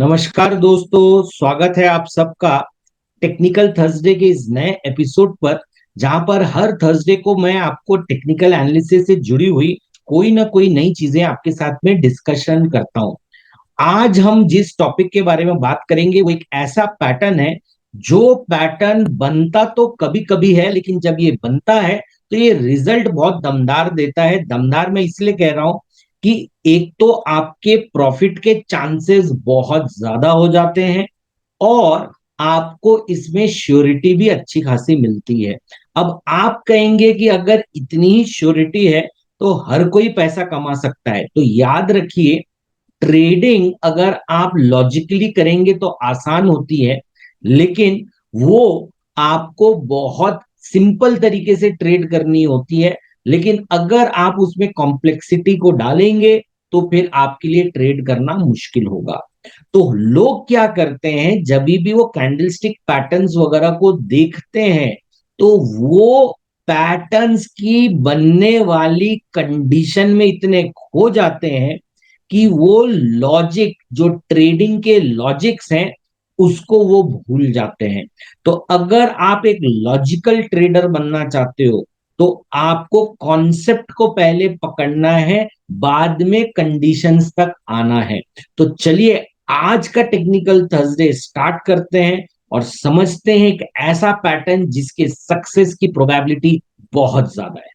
नमस्कार दोस्तों, स्वागत है आप सबका टेक्निकल थर्सडे के इस नए एपिसोड पर। जहां पर हर थर्सडे को मैं आपको टेक्निकल एनालिसिस से जुड़ी हुई कोई ना कोई नई चीजें आपके साथ में डिस्कशन करता हूं। आज हम जिस टॉपिक के बारे में बात करेंगे वो एक ऐसा पैटर्न है जो पैटर्न बनता तो कभी कभी है, लेकिन जब ये बनता है तो ये रिजल्ट बहुत दमदार देता है। दमदार मैं इसलिए कह रहा हूं कि एक तो आपके प्रॉफिट के चांसेस बहुत ज्यादा हो जाते हैं और आपको इसमें श्योरिटी भी अच्छी खासी मिलती है। अब आप कहेंगे कि अगर इतनी ही श्योरिटी है तो हर कोई पैसा कमा सकता है, तो याद रखिए, ट्रेडिंग अगर आप लॉजिकली करेंगे तो आसान होती है, लेकिन वो आपको बहुत सिंपल तरीके से ट्रेड करनी होती है। लेकिन अगर आप उसमें कॉम्प्लेक्सिटी को डालेंगे तो फिर आपके लिए ट्रेड करना मुश्किल होगा। तो लोग क्या करते हैं, जब भी वो कैंडलस्टिक पैटर्न्स वगैरह को देखते हैं तो वो पैटर्न्स की बनने वाली कंडीशन में इतने खो जाते हैं कि वो लॉजिक, जो ट्रेडिंग के लॉजिक्स हैं, उसको वो भूल जाते हैं। तो अगर आप एक लॉजिकल ट्रेडर बनना चाहते हो तो आपको कॉन्सेप्ट को पहले पकड़ना है, बाद में कंडीशंस तक आना है। तो चलिए आज का टेक्निकल थर्सडे स्टार्ट करते हैं और समझते हैं एक ऐसा पैटर्न जिसके सक्सेस की प्रोबेबिलिटी बहुत ज्यादा है।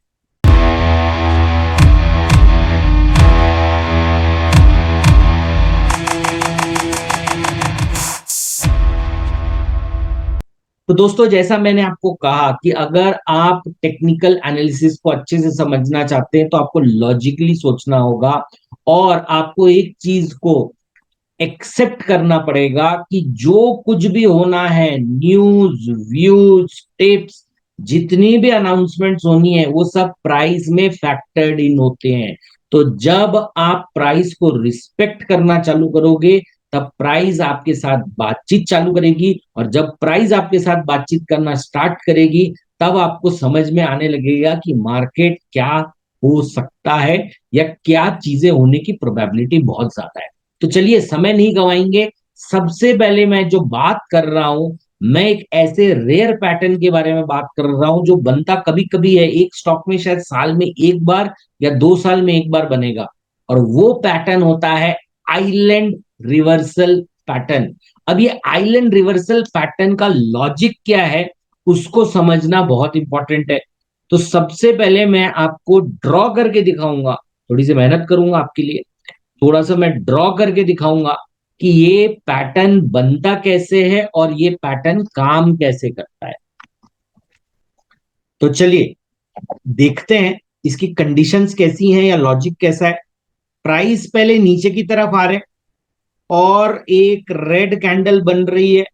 तो दोस्तों, जैसा मैंने आपको कहा कि अगर आप टेक्निकल एनालिसिस को अच्छे से समझना चाहते हैं तो आपको लॉजिकली सोचना होगा और आपको एक चीज को एक्सेप्ट करना पड़ेगा कि जो कुछ भी होना है, न्यूज, व्यूज, टिप्स, जितनी भी अनाउंसमेंट्स होनी है, वो सब प्राइस में फैक्टर्ड इन होते हैं। तो जब आप प्राइस को रिस्पेक्ट करना चालू करोगे तब प्राइस आपके साथ बातचीत चालू करेगी, और जब प्राइस आपके साथ बातचीत करना स्टार्ट करेगी तब आपको समझ में आने लगेगा कि मार्केट क्या हो सकता है या क्या चीजें होने की प्रोबेबिलिटी बहुत ज्यादा है। तो चलिए समय नहीं गवाएंगे। सबसे पहले मैं जो बात कर रहा हूं, मैं एक ऐसे रेयर पैटर्न के बारे में बात कर रहा हूं जो बनता कभी कभी है, एक स्टॉक में शायद साल में एक बार या 2 साल में एक बार बनेगा, और वो पैटर्न होता है आइलैंड रिवर्सल पैटर्न। अब ये आइलैंड रिवर्सल पैटर्न का लॉजिक क्या है उसको समझना बहुत इंपॉर्टेंट है। तो सबसे पहले मैं आपको ड्रॉ करके दिखाऊंगा, थोड़ी सी मेहनत करूंगा आपके लिए, थोड़ा सा मैं ड्रॉ करके दिखाऊंगा कि ये पैटर्न बनता कैसे है और ये पैटर्न काम कैसे करता है। तो चलिए देखते हैं इसकी कंडीशंस कैसी हैं या लॉजिक कैसा है। प्राइस पहले नीचे की तरफ आ रहे और एक रेड कैंडल बन रही है,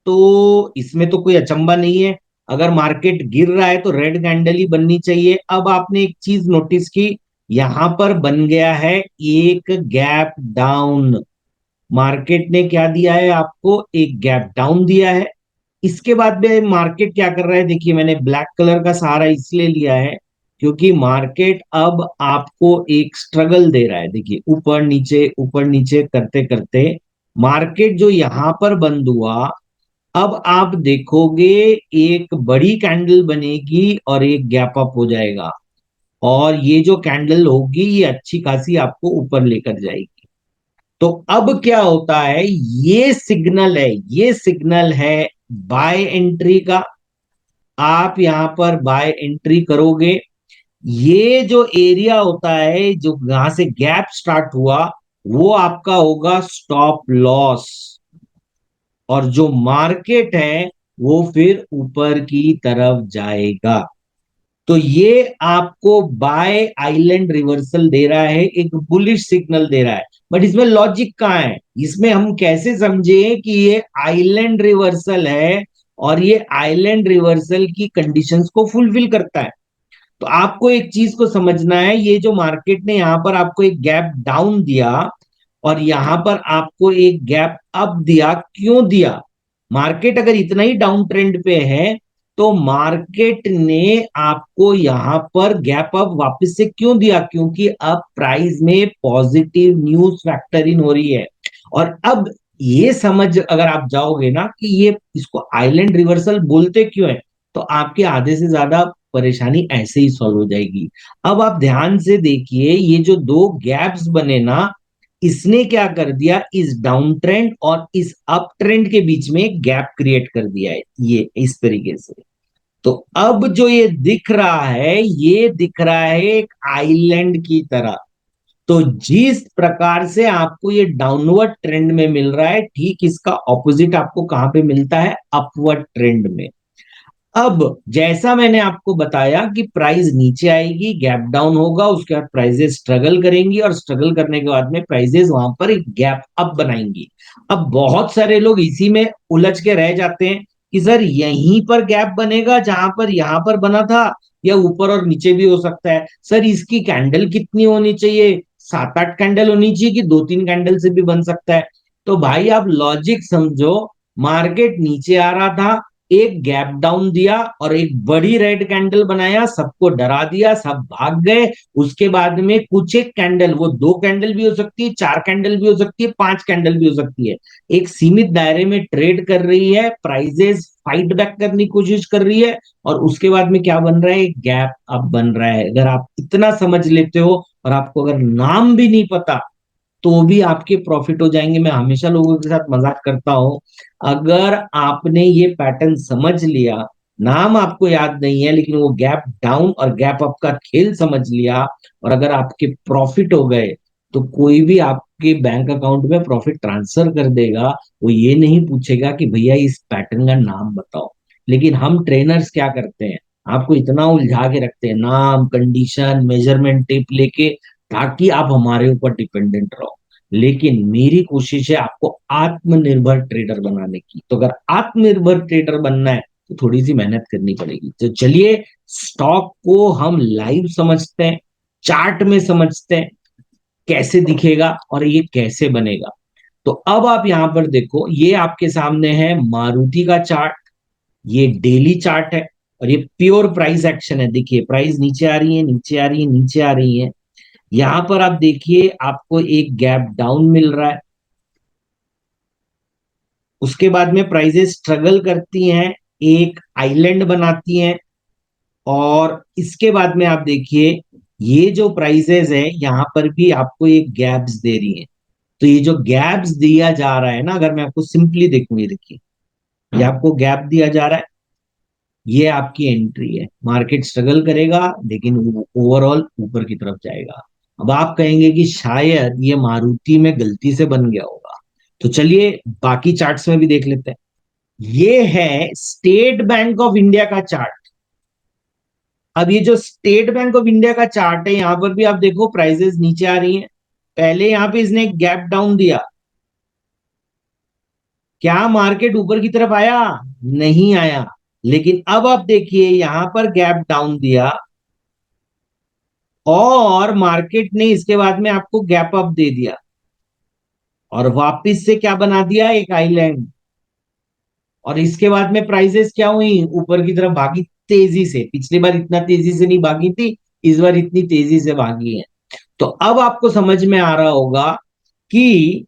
तो इसमें तो कोई अचंबा नहीं है। अगर मार्केट गिर रहा है तो रेड कैंडल ही बननी चाहिए। अब आपने एक चीज नोटिस की, यहां पर बन गया है एक गैप डाउन। मार्केट ने क्या दिया है आपको, एक गैप डाउन दिया है। इसके बाद में मार्केट क्या कर रहा है, देखिए मैंने ब्लैक कलर का सहारा इसलिए लिया है क्योंकि मार्केट अब आपको एक स्ट्रगल दे रहा है। देखिए ऊपर नीचे करते करते मार्केट जो यहां पर बंद हुआ, अब आप देखोगे एक बड़ी कैंडल बनेगी और एक गैप अप हो जाएगा, और ये जो कैंडल होगी ये अच्छी खासी आपको ऊपर लेकर जाएगी। तो अब क्या होता है, ये सिग्नल है बाय एंट्री का। आप यहां पर बाय एंट्री करोगे, ये जो एरिया होता है जो यहां से गैप स्टार्ट हुआ वो आपका होगा स्टॉप लॉस, और जो मार्केट है वो फिर ऊपर की तरफ जाएगा। तो ये आपको बाय आइलैंड रिवर्सल दे रहा है, एक बुलिश सिग्नल दे रहा है। बट इसमें लॉजिक कहाँ है, इसमें हम कैसे समझे कि ये आइलैंड रिवर्सल है और ये आइलैंड रिवर्सल की कंडीशंस को फुलफिल करता है। तो आपको एक चीज को समझना है, ये जो मार्केट ने यहां पर आपको एक गैप डाउन दिया और यहां पर आपको एक गैप अप दिया, क्यों दिया? मार्केट अगर इतना ही डाउन ट्रेंड पे है तो मार्केट ने आपको यहां पर गैप अप वापस से क्यों दिया? क्योंकि अब प्राइस में पॉजिटिव न्यूज फैक्टर इन हो रही है। और अब ये समझ अगर आप जाओगे ना कि ये इसको आइलैंड रिवर्सल बोलते क्यों है, तो आपके आधे से ज्यादा परेशानी ऐसे ही सॉल्व हो जाएगी। अब आप ध्यान से देखिए, ये जो दो गैप्स बने ना, इसने क्या कर दिया, इस डाउन ट्रेंड और इस अप ट्रेंड के बीच में एक गैप क्रिएट कर दिया है, ये इस तरीके से। तो अब जो ये दिख रहा है, ये दिख रहा है एक आइलैंड की तरह। तो जिस प्रकार से आपको ये डाउनवर्ड ट्रेंड में मिल रहा है, ठीक इसका ऑपोजिट आपको कहां पे मिलता है, अपवर्ड ट्रेंड में। अब जैसा मैंने आपको बताया कि प्राइस नीचे आएगी, गैप डाउन होगा, उसके बाद प्राइजेस स्ट्रगल करेंगी, और स्ट्रगल करने के बाद में प्राइजेस वहां पर एक गैप अप बनाएंगी। अब बहुत सारे लोग इसी में उलझ के रह जाते हैं कि सर यहीं पर गैप बनेगा जहां पर यहां पर बना था, या ऊपर और नीचे भी हो सकता है। सर इसकी कैंडल कितनी होनी चाहिए, 7-8 कैंडल होनी चाहिए कि 2-3 कैंडल से भी बन सकता है? तो भाई आप लॉजिक समझो, मार्केट नीचे आ रहा था, एक गैप डाउन दिया और एक बड़ी रेड कैंडल बनाया, सबको डरा दिया, सब भाग गए। उसके बाद में कुछ एक कैंडल, वो 2 कैंडल भी हो सकती है, 4 कैंडल भी हो सकती है, 5 कैंडल भी हो सकती है, एक सीमित दायरे में ट्रेड कर रही है, प्राइजेस फाइट बैक करने की कोशिश कर रही है, और उसके बाद में क्या बन रहा है, एक गैप अप बन रहा है। अगर आप इतना समझ लेते हो, और आपको अगर नाम भी नहीं पता, तो भी आपके प्रॉफिट हो जाएंगे। मैं हमेशा लोगों के साथ मजाक करता हूं, अगर आपने ये पैटर्न समझ लिया, नाम आपको याद नहीं है लेकिन वो गैप डाउन और गैप अप का खेल समझ लिया, और अगर आपके प्रॉफिट हो गए, तो कोई भी आपके बैंक अकाउंट में प्रॉफिट ट्रांसफर कर देगा। वो ये नहीं पूछेगा कि भैया इस पैटर्न का नाम बताओ। लेकिन हम ट्रेनर्स क्या करते हैं, आपको इतना उलझा के रखते हैं नाम, कंडीशन, मेजरमेंट टेप लेके, ताकि आप हमारे ऊपर डिपेंडेंट रहो। लेकिन मेरी कोशिश है आपको आत्मनिर्भर ट्रेडर बनाने की। तो अगर आत्मनिर्भर ट्रेडर बनना है, तो थोड़ी सी मेहनत करनी पड़ेगी। तो चलिए, स्टॉक को हम लाइव समझते हैं, चार्ट में समझते हैं, कैसे दिखेगा और ये कैसे बनेगा। तो अब आप यहां पर देखो, ये आपके सामने है मारुति का चार्ट, ये डेली चार्ट है, और ये प्योर प्राइस एक्शन है। देखिए प्राइस नीचे आ रही है, नीचे आ रही है, नीचे आ रही है। यहां पर आप देखिए, आपको एक गैप डाउन मिल रहा है, उसके बाद में प्राइजेस स्ट्रगल करती हैं, एक आइलैंड बनाती हैं, और इसके बाद में आप देखिए, ये जो प्राइजेस है यहां पर भी आपको एक गैप्स दे रही है। तो ये जो गैप्स दिया जा रहा है ना, अगर मैं आपको सिंपली देखूं, ये देखिए, ये आपको गैप दिया जा रहा है, ये आपकी एंट्री है। मार्केट स्ट्रगल करेगा लेकिन ओवरऑल ऊपर की तरफ जाएगा। अब आप कहेंगे कि शायद ये मारुति में गलती से बन गया होगा, तो चलिए बाकी चार्ट्स में भी देख लेते हैं। ये है स्टेट बैंक ऑफ इंडिया का चार्ट। अब ये जो स्टेट बैंक ऑफ इंडिया का चार्ट है, यहां पर भी आप देखो प्राइजेस नीचे आ रही हैं। पहले यहां पे इसने एक गैप डाउन दिया, क्या मार्केट ऊपर की तरफ आया? नहीं आया। लेकिन अब आप देखिए, यहां पर गैप डाउन दिया, और मार्केट ने इसके बाद में आपको गैप अप दे दिया, और वापस से क्या बना दिया, एक आइलैंड। और इसके बाद में प्राइसेस क्या हुई, ऊपर की तरफ भागी, तेजी से। पिछली बार इतना तेजी से नहीं भागी थी, इस बार इतनी तेजी से भागी है। तो अब आपको समझ में आ रहा होगा कि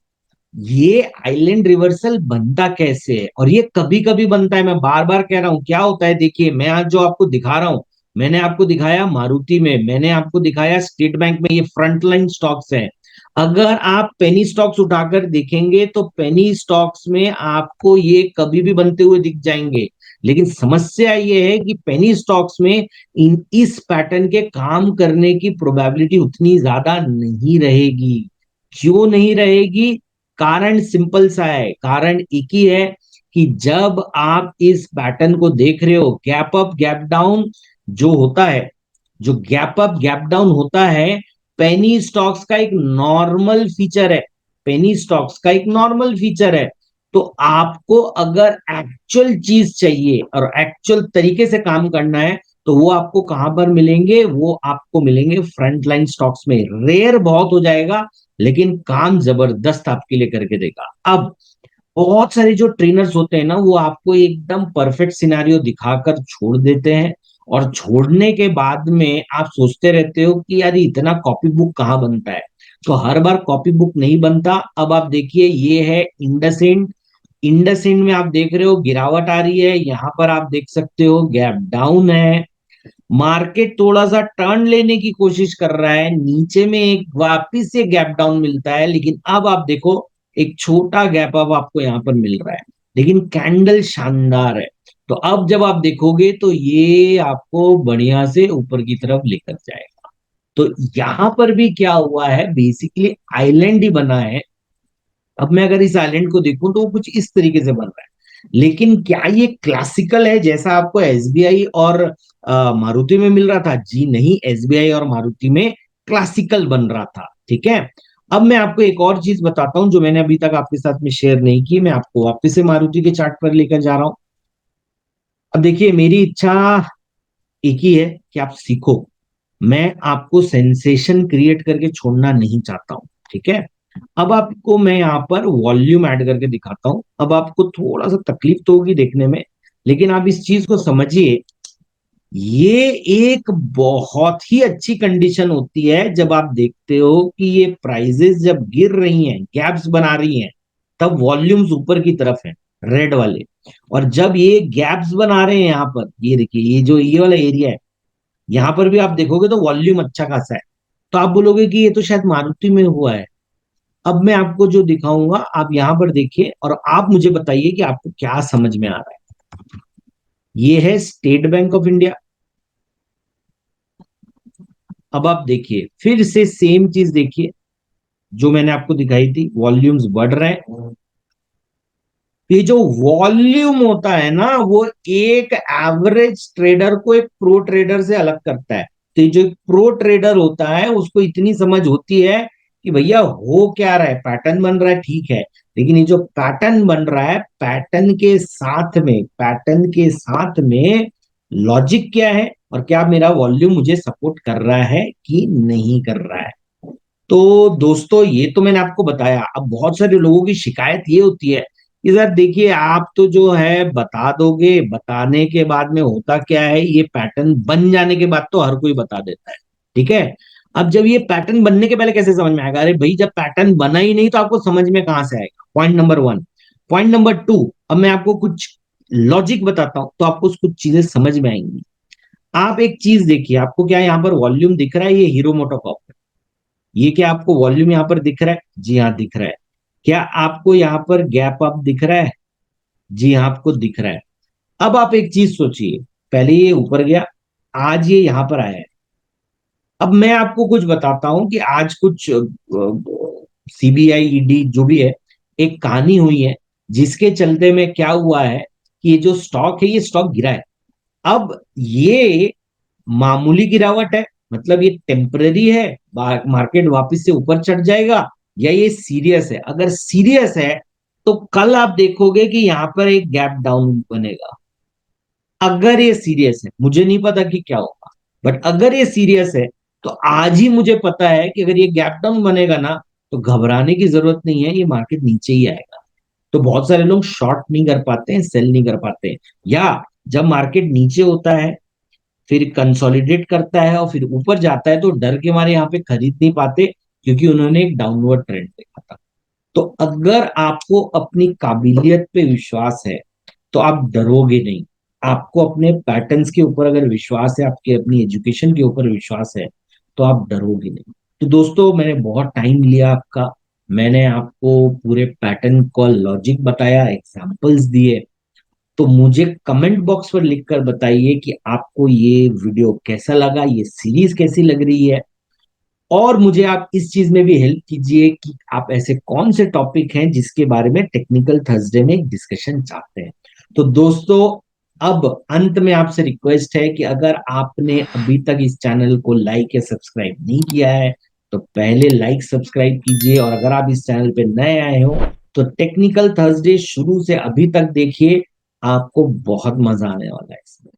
ये आइलैंड रिवर्सल बनता कैसे है, और ये कभी कभी बनता है। मैं बार बार कह रहा हूं, क्या होता है, देखिए मैं आज जो आपको दिखा रहा हूं, मैंने आपको दिखाया मारुति में, मैंने आपको दिखाया स्टेट बैंक में, ये फ्रंट लाइन स्टॉक्स हैं। अगर आप पेनी स्टॉक्स उठाकर देखेंगे, तो पेनी स्टॉक्स में आपको ये कभी भी बनते हुए दिख जाएंगे। लेकिन समस्या ये है कि पेनी स्टॉक्स में इस पैटर्न के काम करने की प्रोबेबिलिटी उतनी ज्यादा नहीं रहेगी। क्यों नहीं रहेगी? कारण सिंपल सा है, कारण एक ही है कि जब आप इस पैटर्न को देख रहे हो, गैप अप गैप डाउन जो होता है, जो गैप अप गैप डाउन होता है, पेनी स्टॉक्स का एक नॉर्मल फीचर है। पेनी स्टॉक्स का एक नॉर्मल फीचर है। तो आपको अगर एक्चुअल चीज चाहिए और एक्चुअल तरीके से काम करना है, तो वो आपको कहां पर मिलेंगे, वो आपको मिलेंगे फ्रंट लाइन स्टॉक्स में। रेयर बहुत हो जाएगा, लेकिन काम जबरदस्त आपके लिए करके देगा। अब बहुत सारे जो ट्रेनर्स होते हैं ना, वो आपको एकदम परफेक्ट सिनारियो दिखाकर छोड़ देते हैं, और छोड़ने के बाद में आप सोचते रहते हो कि यार इतना कॉपी बुक कहाँ बनता है। तो हर बार कॉपी बुक नहीं बनता। अब आप देखिए ये है इंडसइंड। इंडसइंड में आप देख रहे हो गिरावट आ रही है, यहाँ पर आप देख सकते हो गैप डाउन है। मार्केट थोड़ा सा टर्न लेने की कोशिश कर रहा है, नीचे में एक वापिस से गैप डाउन मिलता है, लेकिन अब आप देखो एक छोटा गैप अब आपको यहाँ पर मिल रहा है, लेकिन कैंडल शानदार है। तो अब जब आप देखोगे तो ये आपको बढ़िया से ऊपर की तरफ लेकर जाएगा। तो यहां पर भी क्या हुआ है, बेसिकली आइलैंड ही बना है। अब मैं अगर इस आइलैंड को देखूं तो वो कुछ इस तरीके से बन रहा है, लेकिन क्या ये क्लासिकल है जैसा आपको एसबीआई और मारुति में मिल रहा था? जी नहीं, एसबीआई और मारुति में क्लासिकल बन रहा था। ठीक है। अब मैं आपको एक और चीज बताता हूं जो मैंने अभी तक आपके साथ में शेयर नहीं की। मैं आपको वापस से मारुति के चार्ट पर लेकर जा रहा हूं। अब देखिए मेरी इच्छा एक ही है कि आप सीखो। मैं आपको सेंसेशन क्रिएट करके छोड़ना नहीं चाहता हूं। ठीक है। अब आपको मैं यहाँ पर वॉल्यूम ऐड करके दिखाता हूं। अब आपको थोड़ा सा तकलीफ तो होगी देखने में, लेकिन आप इस चीज को समझिए। ये एक बहुत ही अच्छी कंडीशन होती है जब आप देखते हो कि ये प्राइजेस जब गिर रही हैं, गैप्स बना रही हैं, तब वॉल्यूम्स ऊपर की तरफ है, रेड वाले। और जब ये गैप्स बना रहे हैं यहाँ पर, ये देखिए ये जो ये वाला एरिया है, यहाँ पर भी आप देखोगे तो वॉल्यूम अच्छा खासा है। तो आप बोलोगे कि ये तो शायद मारुति में हुआ है। अब मैं आपको जो दिखाऊंगा आप यहां पर देखिए और आप मुझे बताइए कि आपको क्या समझ में आ रहा है। ये है स्टेट बैंक ऑफ इंडिया। अब आप देखिए फिर से सेम चीज देखिए जो मैंने आपको दिखाई थी, वॉल्यूम्स बढ़ रहे हैं। ये जो वॉल्यूम होता है ना, वो एक एवरेज ट्रेडर को एक प्रो ट्रेडर से अलग करता है। तो ये जो एक प्रो ट्रेडर होता है उसको इतनी समझ होती है कि भैया हो क्या रहा है, पैटर्न बन रहा है ठीक है, लेकिन ये जो पैटर्न बन रहा है, पैटर्न के साथ में लॉजिक क्या है, और क्या मेरा वॉल्यूम मुझे सपोर्ट कर रहा है कि नहीं कर रहा है। तो दोस्तों ये तो मैंने आपको बताया। अब बहुत सारे लोगों की शिकायत ये होती है कि सर देखिए आप तो जो है बता दोगे, बताने के बाद में होता क्या है, ये पैटर्न बन जाने के बाद तो हर कोई बता देता है। ठीक है। अब जब ये पैटर्न बनने के पहले कैसे समझ में आएगा? अरे भाई जब पैटर्न बना ही नहीं तो आपको समझ में कहां से आएगा? Point number one. Point number two, अब मैं आपको कुछ लॉजिक बताता हूं तो आपको कुछ चीजें समझ में आएंगी। आप एक चीज देखिए, आपको क्या यहाँ पर वॉल्यूम दिख रहा है? ये हीरो मोटोकॉप। ये क्या आपको वॉल्यूम यहाँ पर दिख रहा है? जी हाँ दिख रहा है। क्या आपको यहाँ पर गैप अप दिख रहा है? जी हाँ आपको दिख रहा है। अब आप एक चीज सोचिए, पहले ये ऊपर गया, आज ये यहां पर आया है। अब मैं आपको कुछ बताता हूं कि आज कुछ सीबीआई ईडी जो भी है, एक कहानी हुई है जिसके चलते में क्या हुआ है कि ये जो स्टॉक है ये स्टॉक गिरा है। अब ये मामूली गिरावट है, मतलब ये टेम्पररी है, मार्केट वापस से ऊपर चढ़ जाएगा, या ये सीरियस है? अगर सीरियस है तो कल आप देखोगे कि यहां पर एक गैप डाउन बनेगा। अगर ये सीरियस है, मुझे नहीं पता कि क्या होगा, बट अगर ये सीरियस है तो आज ही मुझे पता है कि अगर ये गैप डाउन बनेगा ना, तो घबराने की जरूरत नहीं है, ये मार्केट नीचे ही आएगा। तो बहुत सारे लोग शॉर्ट नहीं कर पाते हैं, सेल नहीं कर पाते हैं, या जब मार्केट नीचे होता है फिर कंसोलिडेट करता है और फिर ऊपर जाता है तो डर के मारे यहाँ पे खरीद नहीं पाते, क्योंकि उन्होंने एक डाउनवर्ड ट्रेंड देखा था। तो अगर आपको अपनी काबिलियत पे विश्वास है तो आप डरोगे नहीं। आपको अपने पैटर्न्स के ऊपर अगर विश्वास है, आपके अपनी एजुकेशन के ऊपर विश्वास है, तो आप डरोगे नहीं। तो दोस्तों मैंने बहुत टाइम लिया आपका, मैंने आपको पूरे पैटर्न का लॉजिक बताया, एग्जांपल्स दिए। तो मुझे कमेंट बॉक्स पर लिखकर बताइए कि आपको ये वीडियो कैसा लगा, ये सीरीज कैसी लग रही है। और मुझे आप इस चीज में भी हेल्प कीजिए कि आप ऐसे कौन से टॉपिक हैं जिसके बारे में टेक्निकल थर्सडे में एक डिस्कशन चाहते हैं। तो दोस्तों अब अंत में आपसे रिक्वेस्ट है कि अगर आपने अभी तक इस चैनल को लाइक या सब्सक्राइब नहीं किया है तो पहले लाइक सब्सक्राइब कीजिए, और अगर आप इस चैनल पे नए आए हो तो टेक्निकल थर्सडे शुरू से अभी तक देखिए, आपको बहुत मजा आने वाला है इसमें।